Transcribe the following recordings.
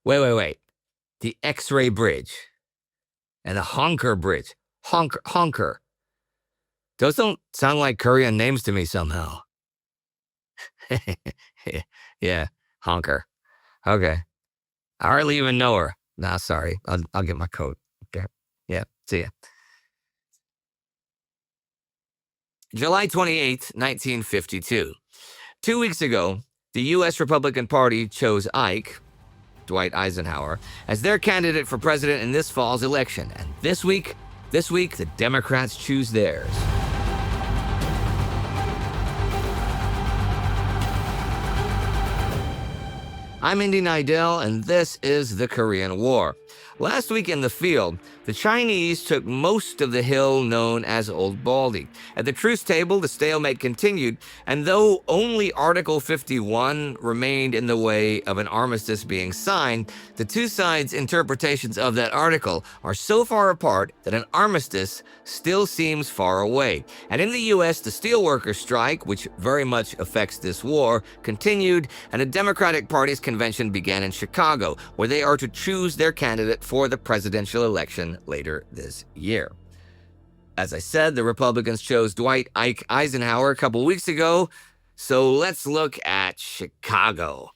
Wait. The X-ray bridge and the Honker bridge. Honker. Those don't sound like Korean names to me somehow. Yeah, Honker. Okay. I hardly even know her. Nah, sorry. I'll get my coat. Okay. Yeah, see ya. July 28th, 1952. 2 weeks ago, the U.S. Republican Party chose Dwight Eisenhower, as their candidate for president in this fall's election. And this week, the Democrats choose theirs. I'm Indy Neidell, and this is the Korean War. Last week in the field, the Chinese took most of the hill known as Old Baldy. At the truce table, the stalemate continued, and though only Article 51 remained in the way of an armistice being signed, the two sides' interpretations of that article are so far apart that an armistice still seems far away. And in the U.S., the steelworkers strike, which very much affects this war, continued, and a Democratic Party's convention began in Chicago, where they are to choose their candidate for the presidential election later this year. As I said, the Republicans chose Dwight Eisenhower a couple weeks ago, so let's look at Chicago.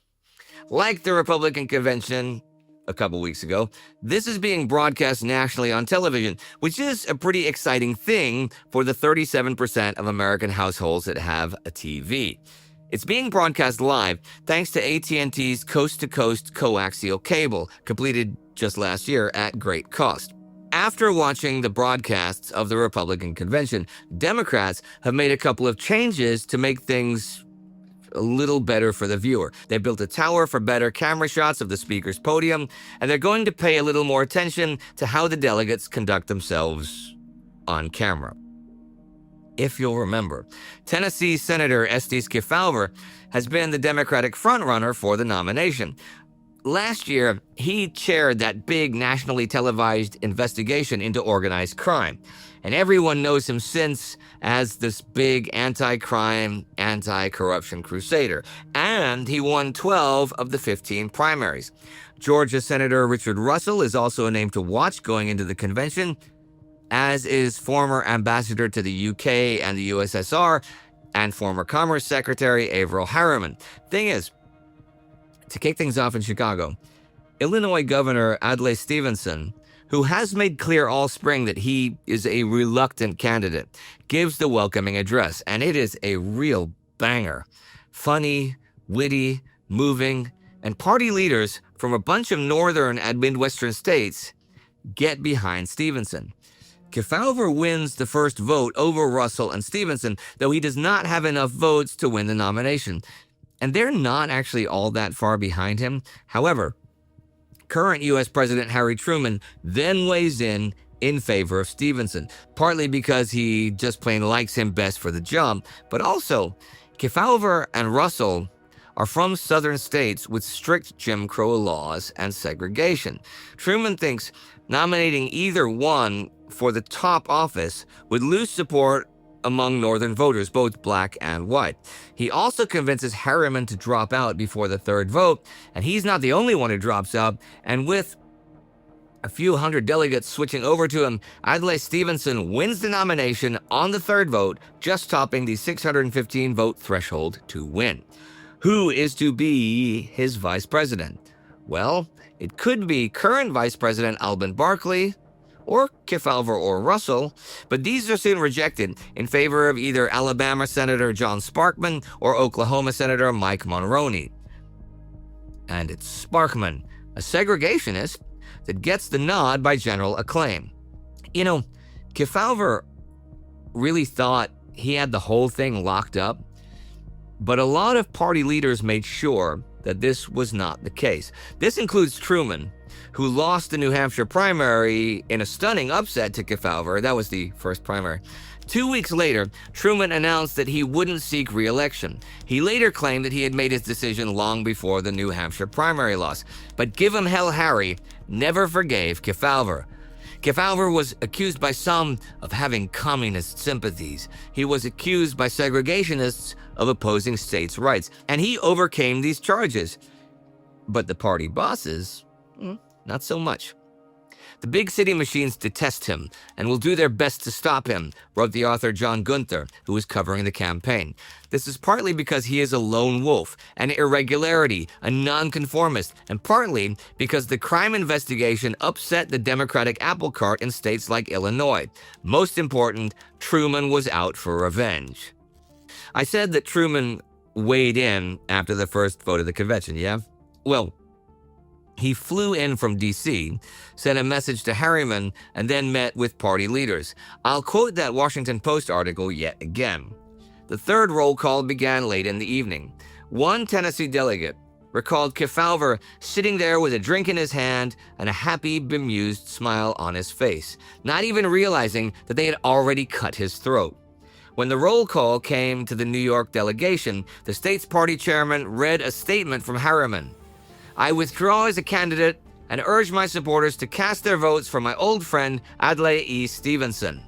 Like the Republican convention a couple weeks ago, this is being broadcast nationally on television, which is a pretty exciting thing for the 37% of American households that have a TV. It's being broadcast live thanks to AT&T's coast-to-coast coaxial cable, completed just last year at great cost. After watching the broadcasts of the Republican convention, Democrats have made a couple of changes to make things a little better for the viewer. They built a tower for better camera shots of the speaker's podium, and they're going to pay a little more attention to how the delegates conduct themselves on camera. If you'll remember, Tennessee Senator Estes Kefauver has been the Democratic frontrunner for the nomination. Last year, he chaired that big nationally televised investigation into organized crime, and everyone knows him since as this big anti-crime, anti-corruption crusader, and he won 12 of the 15 primaries. Georgia Senator Richard Russell is also a name to watch going into the convention, as is former ambassador to the UK and the USSR and former Commerce Secretary Averell Harriman. Thing is, to kick things off in Chicago, Illinois Governor Adlai Stevenson, who has made clear all spring that he is a reluctant candidate, gives the welcoming address, and it is a real banger. Funny, witty, moving, and party leaders from a bunch of northern and midwestern states get behind Stevenson. Kefauver wins the first vote over Russell and Stevenson, though he does not have enough votes to win the nomination. And they're not actually all that far behind him. However, current U.S. President Harry Truman then weighs in favor of Stevenson, partly because he just plain likes him best for the job, but also Kefauver and Russell are from southern states with strict Jim Crow laws and segregation. Truman thinks nominating either one for the top office would lose support among northern voters, both black and white. He also convinces Harriman to drop out before the third vote, and he's not the only one who drops out, and with a few hundred delegates switching over to him, Adlai Stevenson wins the nomination on the third vote, just topping the 615 vote threshold to win. Who is to be his vice president? Well, it could be current Vice President Alben Barkley, or Kefauver or Russell, but these are soon rejected in favor of either Alabama Senator John Sparkman or Oklahoma Senator Mike Mulroney. And it's Sparkman, a segregationist, that gets the nod by general acclaim. You know, Kefauver really thought he had the whole thing locked up, but a lot of party leaders made sure that this was not the case. This includes Truman, who lost the New Hampshire primary in a stunning upset to Kefauver. That was the first primary. 2 weeks later, Truman announced that he wouldn't seek re-election. He later claimed that he had made his decision long before the New Hampshire primary loss. But give him hell, Harry never forgave Kefauver. Kefauver was accused by some of having communist sympathies. He was accused by segregationists of opposing states' rights, and he overcame these charges. But the party bosses Not so much. The big city machines detest him and will do their best to stop him, wrote the author John Gunther, who was covering the campaign. This is partly because he is a lone wolf, an irregularity, a nonconformist, and partly because the crime investigation upset the Democratic apple cart in states like Illinois. Most important, Truman was out for revenge. I said that Truman weighed in after the first vote of the convention, yeah? Well, he flew in from D.C., sent a message to Harriman, and then met with party leaders. I'll quote that Washington Post article yet again. The third roll call began late in the evening. One Tennessee delegate recalled Kefauver sitting there with a drink in his hand and a happy, bemused smile on his face, not even realizing that they had already cut his throat. When the roll call came to the New York delegation, the state's party chairman read a statement from Harriman. I withdraw as a candidate and urge my supporters to cast their votes for my old friend Adlai Stevenson.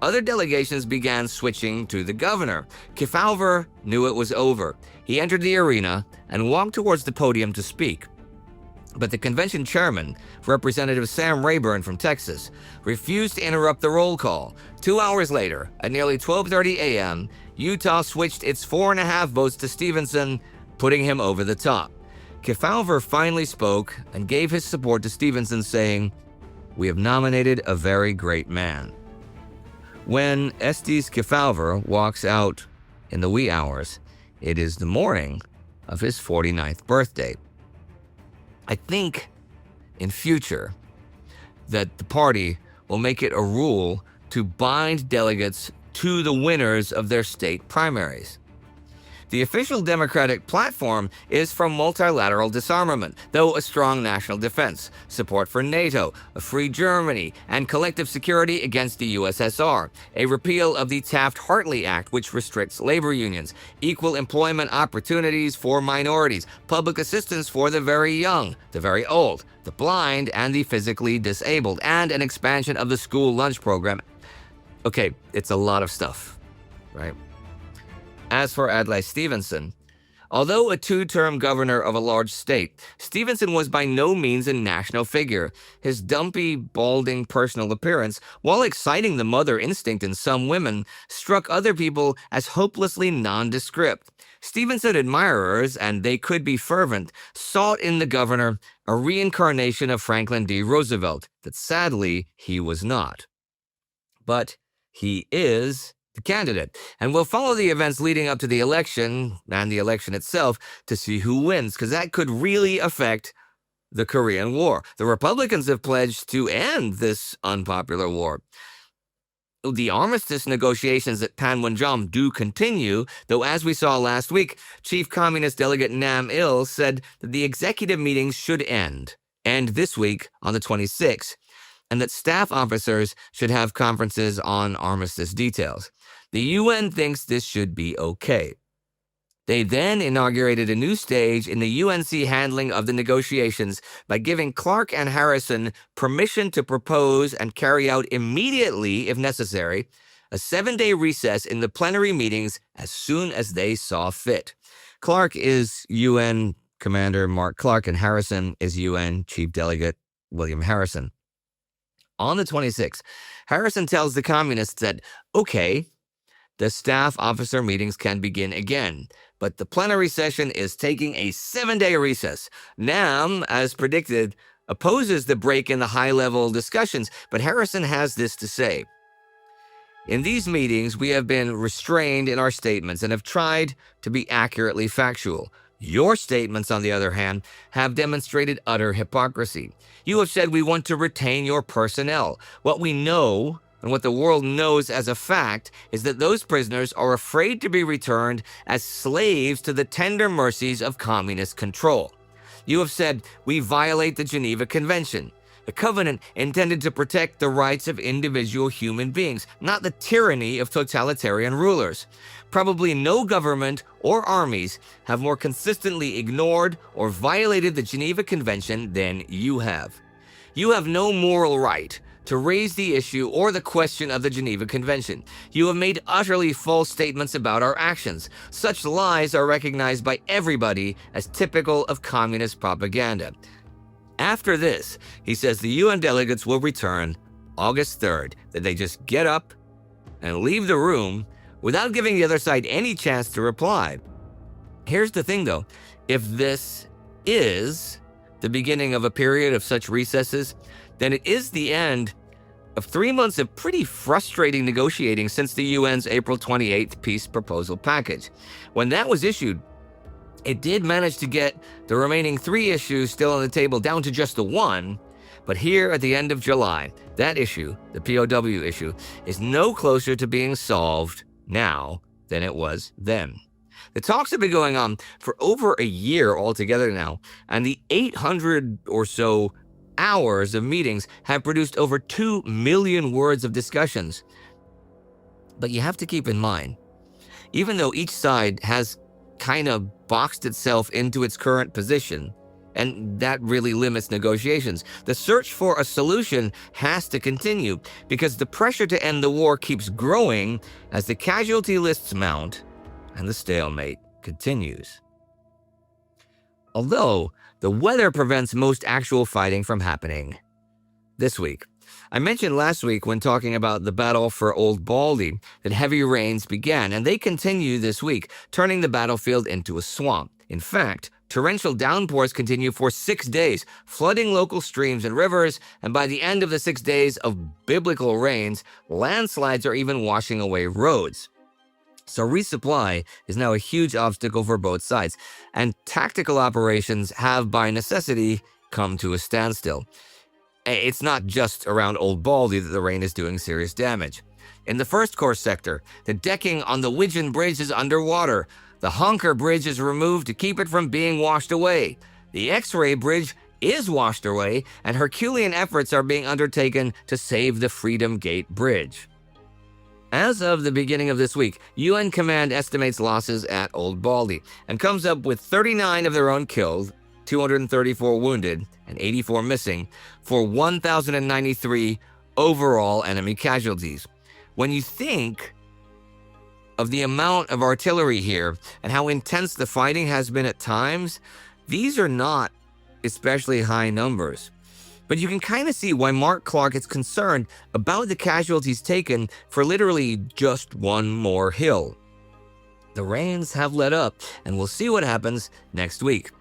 Other delegations began switching to the governor. Kefauver knew it was over. He entered the arena and walked towards the podium to speak. But the convention chairman, Representative Sam Rayburn from Texas, refused to interrupt the roll call. 2 hours later, at nearly 12:30 a.m., Utah switched its 4.5 votes to Stevenson, putting him over the top. Kefauver finally spoke and gave his support to Stevenson, saying, "We have nominated a very great man." When Estes Kefauver walks out in the wee hours, it is the morning of his 49th birthday. I think in future that the party will make it a rule to bind delegates to the winners of their state primaries. The official Democratic platform is for multilateral disarmament, though a strong national defense, support for NATO, a free Germany, and collective security against the USSR, a repeal of the Taft-Hartley Act, which restricts labor unions, equal employment opportunities for minorities, public assistance for the very young, the very old, the blind, and the physically disabled, and an expansion of the school lunch program. Okay, it's a lot of stuff, right? As for Adlai Stevenson, although a two-term governor of a large state, Stevenson was by no means a national figure. His dumpy, balding personal appearance, while exciting the mother instinct in some women, struck other people as hopelessly nondescript. Stevenson admirers, and they could be fervent, sought in the governor a reincarnation of Franklin D. Roosevelt, that sadly he was not. But he is the candidate, and we'll follow the events leading up to the election and the election itself to see who wins, because that could really affect the Korean War. The Republicans have pledged to end this unpopular war. The armistice negotiations at Panmunjom do continue, though as we saw last week, Chief Communist Delegate Nam Il said that the executive meetings should end this week on the 26th, and that staff officers should have conferences on armistice details. The UN thinks this should be okay. They then inaugurated a new stage in the UNC handling of the negotiations by giving Clark and Harrison permission to propose and carry out immediately, if necessary, a 7-day recess in the plenary meetings as soon as they saw fit. Clark is UN Commander Mark Clark, and Harrison is UN Chief Delegate William Harrison. On the 26th, Harrison tells the communists that, okay, the staff officer meetings can begin again, but the plenary session is taking a 7-day recess. Nam, as predicted, opposes the break in the high-level discussions, but Harrison has this to say. In these meetings, we have been restrained in our statements and have tried to be accurately factual. Your statements, on the other hand, have demonstrated utter hypocrisy. You have said we want to retain your personnel. What we know, and what the world knows as a fact, is that those prisoners are afraid to be returned as slaves to the tender mercies of communist control. You have said we violate the Geneva Convention, a covenant intended to protect the rights of individual human beings, not the tyranny of totalitarian rulers. Probably no government or armies have more consistently ignored or violated the Geneva Convention than you have. You have no moral right to raise the issue or the question of the Geneva Convention. You have made utterly false statements about our actions. Such lies are recognized by everybody as typical of communist propaganda. After this, he says the UN delegates will return August 3rd, that they just get up and leave the room without giving the other side any chance to reply. Here's the thing though, if this is the beginning of a period of such recesses, then it is the end of 3 months of pretty frustrating negotiating since the UN's April 28th peace proposal package. When that was issued, it did manage to get the remaining 3 issues still on the table down to just the 1, but here at the end of July, that issue, the POW issue, is no closer to being solved now than it was then. The talks have been going on for over a year altogether now, and the 800 or so hours of meetings have produced over 2 million words of discussions. But you have to keep in mind, even though each side has kind of boxed itself into its current position, and that really limits negotiations, the search for a solution has to continue because the pressure to end the war keeps growing as the casualty lists mount and the stalemate continues. Although the weather prevents most actual fighting from happening this week. I mentioned last week when talking about the battle for Old Baldy that heavy rains began, and they continue this week, turning the battlefield into a swamp. In fact, torrential downpours continue for 6 days, flooding local streams and rivers, and by the end of the 6 days of biblical rains, landslides are even washing away roads. So resupply is now a huge obstacle for both sides, and tactical operations have by necessity come to a standstill. It's not just around Old Baldy that the rain is doing serious damage. In the First Corps sector, the decking on the Widgeon Bridge is underwater. The Honker Bridge is removed to keep it from being washed away. The X-Ray Bridge is washed away, and Herculean efforts are being undertaken to save the Freedom Gate Bridge. As of the beginning of this week, UN Command estimates losses at Old Baldy and comes up with 39 of their own killed, 234 wounded, and 84 missing, for 1,093 overall enemy casualties. When you think of the amount of artillery here and how intense the fighting has been at times, these are not especially high numbers. But you can kind of see why Mark Clark is concerned about the casualties taken for literally just one more hill. The rains have let up, and we'll see what happens next week.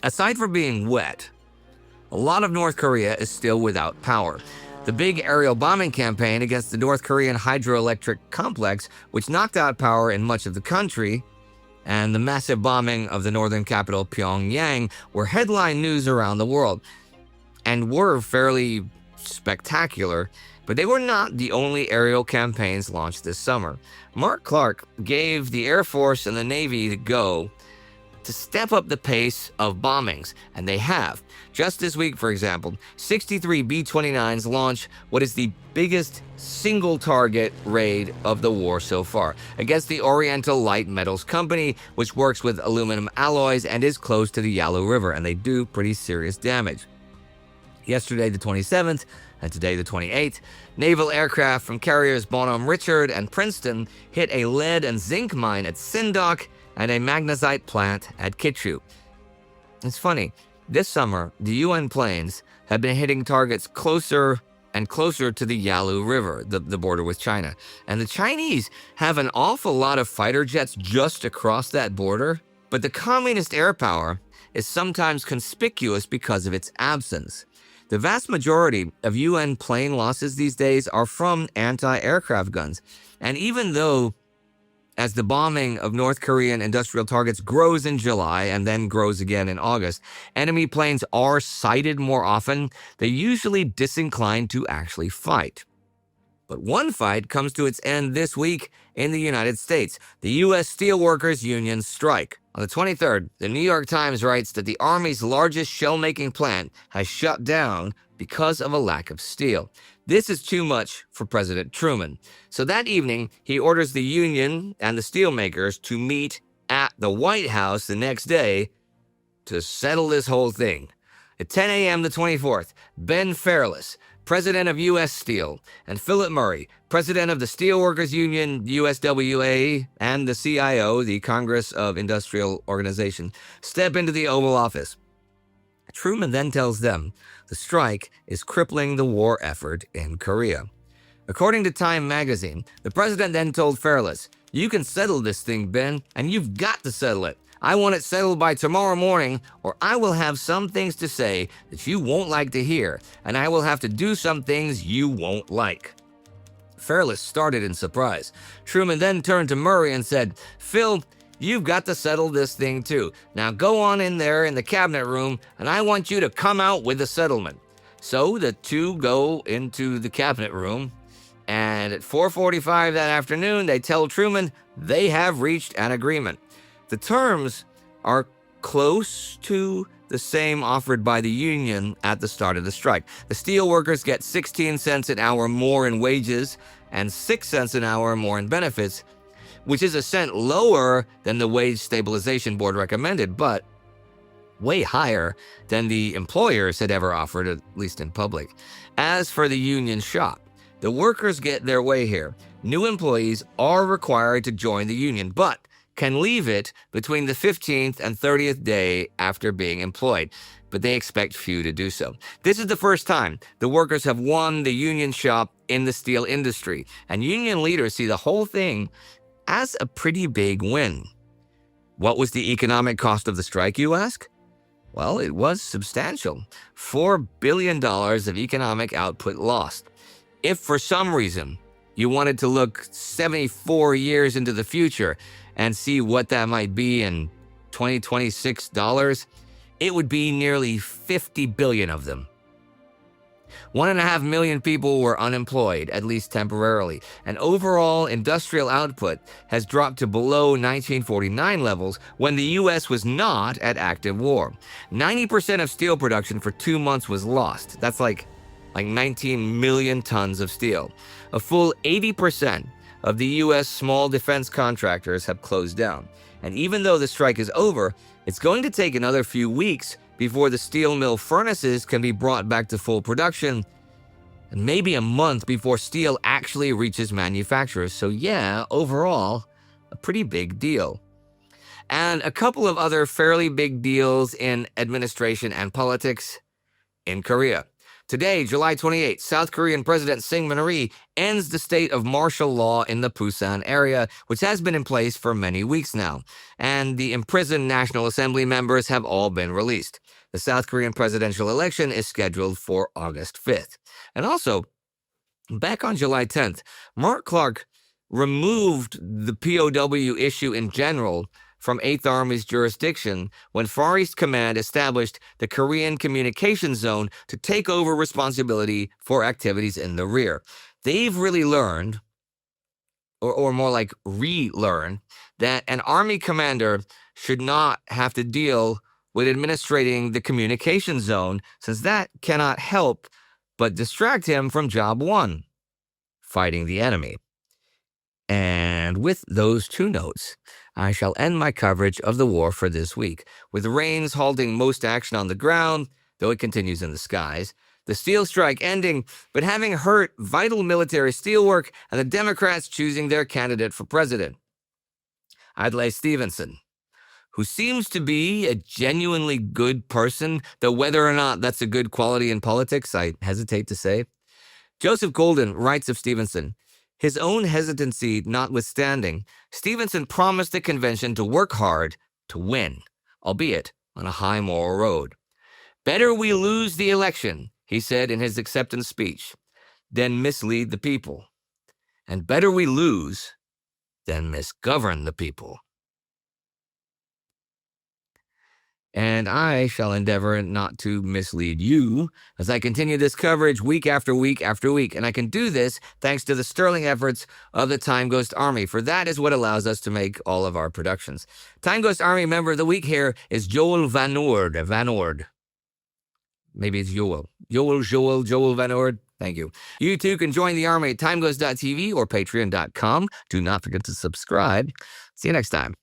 Aside from being wet, a lot of North Korea is still without power. The big aerial bombing campaign against the North Korean hydroelectric complex, which knocked out power in much of the country, and the massive bombing of the northern capital Pyongyang were headline news around the world, and were fairly spectacular, but they were not the only aerial campaigns launched this summer. Mark Clark gave the Air Force and the Navy the go to step up the pace of bombings, and they have. Just this week, for example, 63 B-29s launch what is the biggest single target raid of the war so far against the Oriental Light Metals Company, which works with aluminum alloys and is close to the Yalu River, and they do pretty serious damage. Yesterday, the 27th, and today, the 28th, naval aircraft from carriers Bonhomme Richard and Princeton hit a lead and zinc mine at Sindok and a magnesite plant at Kitchu. It's funny, this summer, the UN planes have been hitting targets closer and closer to the Yalu River, the border with China. And the Chinese have an awful lot of fighter jets just across that border, but the communist air power is sometimes conspicuous because of its absence. The vast majority of UN plane losses these days are from anti-aircraft guns. And even though, as the bombing of North Korean industrial targets grows in July and then grows again in August, enemy planes are sighted more often, they're usually disinclined to actually fight. But one fight comes to its end this week in the United States. The U.S. Steelworkers Union strike. On the 23rd, the New York Times writes that the Army's largest shell-making plant has shut down because of a lack of steel. This is too much for President Truman. So that evening, he orders the union and the steelmakers to meet at the White House the next day to settle this whole thing. At 10 a.m. the 24th, Ben Fairless, president of U.S. Steel, and Philip Murray, president of the Steelworkers Union, USWA, and the CIO, the Congress of Industrial Organization, step into the Oval Office. Truman then tells them the strike is crippling the war effort in Korea. According to Time magazine, the president then told Fairless, "You can settle this thing, Ben, and you've got to settle it. I want it settled by tomorrow morning, or I will have some things to say that you won't like to hear, and I will have to do some things you won't like." Fairless started in surprise. Truman then turned to Murray and said, "Phil, you've got to settle this thing too. Now go on in there in the cabinet room, and I want you to come out with a settlement." So the two go into the cabinet room, and at 4:45 that afternoon, they tell Truman they have reached an agreement. The terms are close to the same offered by the union at the start of the strike. The steelworkers get 16 cents an hour more in wages and 6 cents an hour more in benefits, which is a cent lower than the Wage Stabilization Board recommended, but way higher than the employers had ever offered, at least in public. As for the union shop, the workers get their way here. New employees are required to join the union, but can leave it between the 15th and 30th day after being employed, but they expect few to do so. This is the first time the workers have won the union shop in the steel industry, and union leaders see the whole thing as a pretty big win. What was the economic cost of the strike, you ask? Well, it was substantial. $4 billion of economic output lost. If for some reason you wanted to look 74 years into the future and see what that might be in 2026 dollars, it would be nearly 50 billion of them. 1.5 million people were unemployed, at least temporarily, and overall industrial output has dropped to below 1949 levels when the U.S. was not at active war. 90% of steel production for 2 months was lost. That's like 19 million tons of steel. A full 80% of the U.S. small defense contractors have closed down. And even though the strike is over, it's going to take another few weeks before the steel mill furnaces can be brought back to full production, and maybe a month before steel actually reaches manufacturers. So yeah, overall, a pretty big deal. And a couple of other fairly big deals in administration and politics in Korea. Today, July 28, South Korean President Syngman ends the state of martial law in the Busan area, which has been in place for many weeks now, and the imprisoned National Assembly members have all been released. The South Korean presidential election is scheduled for August 5th. And also, back on July 10th, Mark Clark removed the POW issue in general from 8th Army's jurisdiction when Far East Command established the Korean Communications Zone to take over responsibility for activities in the rear. They've really learned, or more like relearn, that an Army commander should not have to deal with administrating the communication zone, since that cannot help but distract him from job one, fighting the enemy. And with those two notes, I shall end my coverage of the war for this week, with rains halting most action on the ground, though it continues in the skies, the steel strike ending, but having hurt vital military steelwork, and the Democrats choosing their candidate for president, Adlai Stevenson, who seems to be a genuinely good person, though whether or not that's a good quality in politics, I hesitate to say. Joseph Golden writes of Stevenson, his own hesitancy notwithstanding, Stevenson promised the convention to work hard to win, albeit on a high moral road. "Better we lose the election," he said in his acceptance speech, "than mislead the people. And better we lose than misgovern the people." And I shall endeavor not to mislead you as I continue this coverage week after week after week. And I can do this thanks to the sterling efforts of the Time Ghost Army, for that is what allows us to make all of our productions. Time Ghost Army member of the week here is Joel Van Ord. Maybe it's Joel. Joel Van Ord. Thank you. You too can join the army at timeghost.tv or patreon.com. Do not forget to subscribe. See you next time.